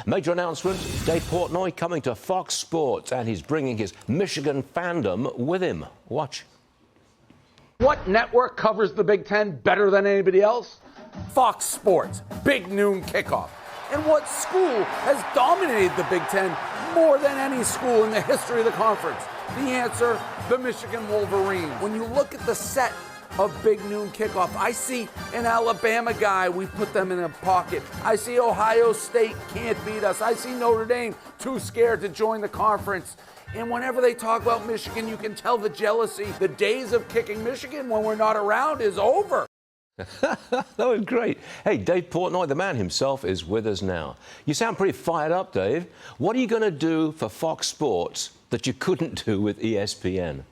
Major announcement, Dave Portnoy coming to Fox Sports, and he's bringing his Michigan fandom with him. Watch. What network covers the Big Ten better than anybody else? Fox Sports, Big Noon Kickoff. And what school has dominated the Big Ten more than any school in the history of the conference? The answer, the Michigan Wolverines. When you look at the set of Big Noon Kickoff, I see an Alabama guy, we put them in a pocket. I see Ohio State can't beat us. I see Notre Dame too scared to join the conference. And whenever they talk about Michigan, you can tell the jealousy. The days of kicking Michigan when we're not around is over. That was great. Hey, Dave Portnoy, the man himself, is with us now. You sound pretty fired up, Dave. What are you going to do for Fox Sports that you couldn't do with ESPN?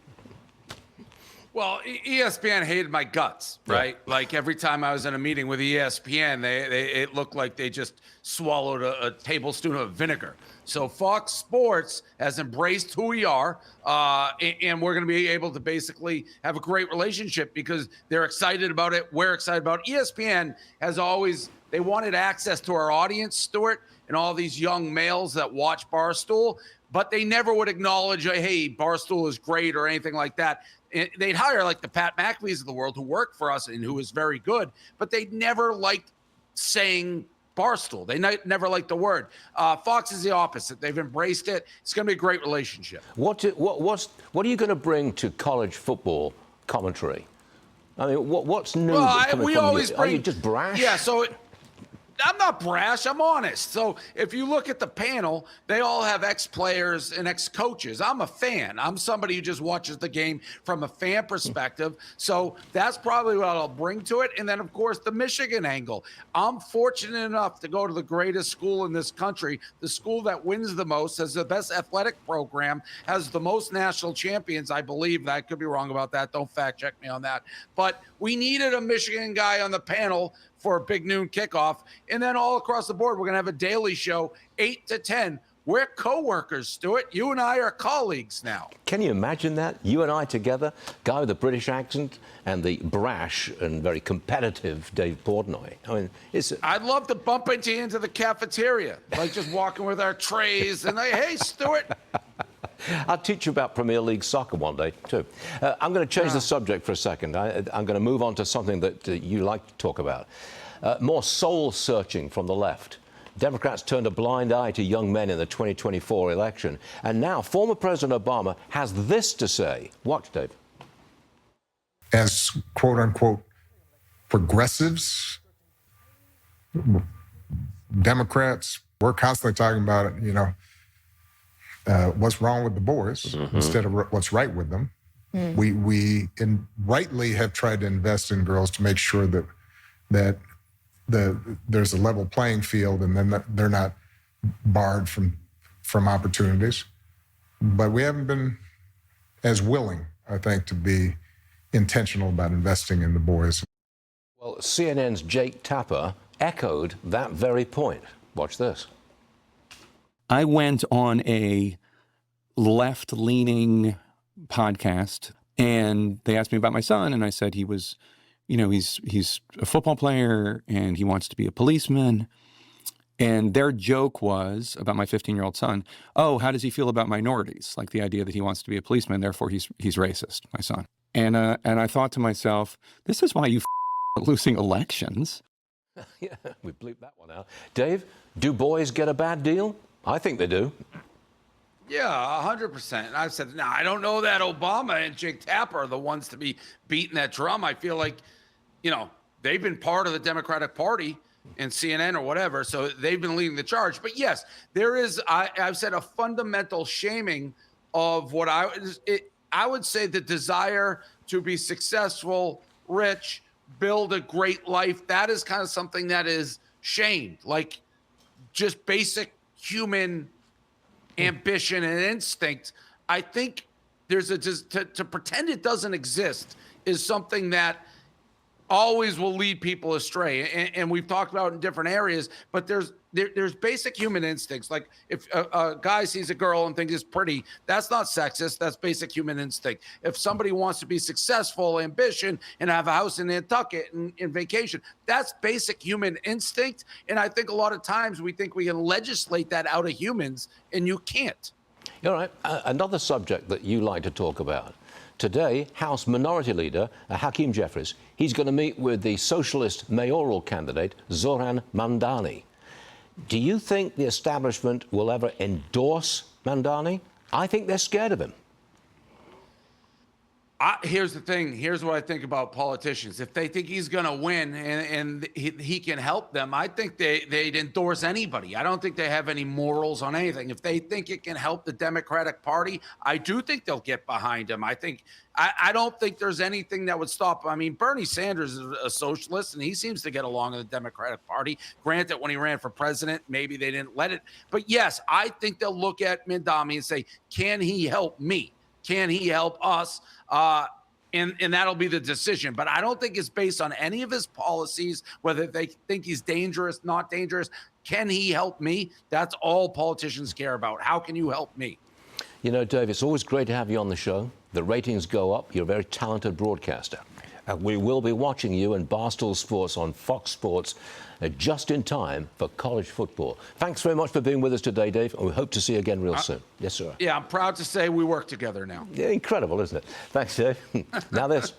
Well, ESPN hated my guts, right? Yeah. Like every time I was in a meeting with ESPN, it looked like they just swallowed a tablespoon of vinegar. So Fox Sports has embraced who we are, and we're going to be able to basically have a great relationship because they're excited about it. We're excited about it. ESPN has always, they wanted access to our audience, Stuart, and all these young males that watch Barstool, but they never would acknowledge, hey, Barstool is great or anything like that. They'd hire like the Pat McAfee's of the world who work for us and who is very good, but they never liked saying Barstool. They never liked the word. Fox is the opposite. They've embraced it. It's going to be a great relationship. What are you going to bring to college football commentary? I mean, what's new? Well, we always bring. Are you just brash? Yeah. So. I'm not brash. I'm honest. So if you look at the panel, they all have ex-players and ex-coaches. I'm a fan. I'm somebody who just watches the game from a fan perspective. So that's probably what I'll bring to it. And then, of course, the Michigan angle. I'm fortunate enough to go to the greatest school in this country, the school that wins the most, has the best athletic program, has the most national champions, I believe. I could be wrong about that. Don't fact check me on that. But we needed a Michigan guy on the panel for a Big Noon Kickoff. And then all across the board, we're going to have a daily show, 8 to 10. We're co-workers, Stuart. You and I are colleagues now. Can you imagine that? You and I together, guy with a British accent and the brash and very competitive Dave Portnoy. I mean, I'd love to bump into you into the cafeteria, like just walking with our trays and like, hey, Stuart. I'll teach you about Premier League soccer one day, too. I'm going to change the subject for a second. I'm going to move on to something that you like to talk about. More soul-searching from the left. Democrats turned a blind eye to young men in the 2024 election. And now former President Obama has this to say. Watch, Dave. As quote-unquote progressives, Democrats, we're constantly talking about it, you know, what's wrong with the boys instead of what's right with them. We rightly have tried to invest in girls to make sure that there's a level playing field and then they're not barred from opportunities. But we haven't been as willing, I think, to be intentional about investing in the boys. Well, CNN's Jake Tapper echoed that very point. Watch this. I went on a left-leaning podcast, and they asked me about my son, and I said he was, you know, he's a football player, and he wants to be a policeman. And their joke was about my 15-year-old son, oh, how does he feel about minorities? Like the idea that he wants to be a policeman, therefore he's racist, my son. And I thought to myself, this is why you are losing elections. Yeah, we bleeped that one out. Dave, do boys get a bad deal? I think they do. Yeah, 100%. And I've said, no, I don't know that Obama and Jake Tapper are the ones to be beating that drum. I feel like, you know, they've been part of the Democratic Party and CNN or whatever, so they've been leading the charge. But yes, there is, I've said, a fundamental shaming of what I would say the desire to be successful, rich, build a great life. That is kind of something that is shamed, like just basic human ambition and instinct. I think there's to pretend it doesn't exist is something that always will lead people astray. And we've talked about it in different areas, but there's basic human instincts. Like if a guy sees a girl and thinks it's pretty, that's not sexist. That's basic human instinct. If somebody wants to be successful, ambition, and have a house in Nantucket and vacation, that's basic human instinct. And I think a lot of times we think we can legislate that out of humans, and you can't. All right. Another subject that you like to talk about. Today, House Minority Leader Hakeem Jeffries, he's going to meet with the socialist mayoral candidate, Zoran Mandani. Do you think the establishment will ever endorse Mandani? I think they're scared of him. Here's the thing. Here's what I think about politicians. If they think he's going to win and he can help them, I think they'd endorse anybody. I don't think they have any morals on anything. If they think it can help the Democratic Party, I do think they'll get behind him. I don't think there's anything that would stop him. I mean, Bernie Sanders is a socialist, and he seems to get along in the Democratic Party. Granted, when he ran for president, maybe they didn't let it. But yes, I think they'll look at Mandani and say, can he help me? Can he help us? And that'll be the decision. But I don't think it's based on any of his policies, whether they think he's dangerous, not dangerous. Can he help me? That's all politicians care about. How can you help me? You know, Dave, it's always great to have you on the show. The ratings go up. You're a very talented broadcaster. We will be watching you in Barstool Sports on Fox Sports just in time for college football. Thanks very much for being with us today, Dave, and we hope to see you again real soon. Yes, sir. Yeah, I'm proud to say we work together now. Yeah, incredible, isn't it? Thanks, Dave. Now this.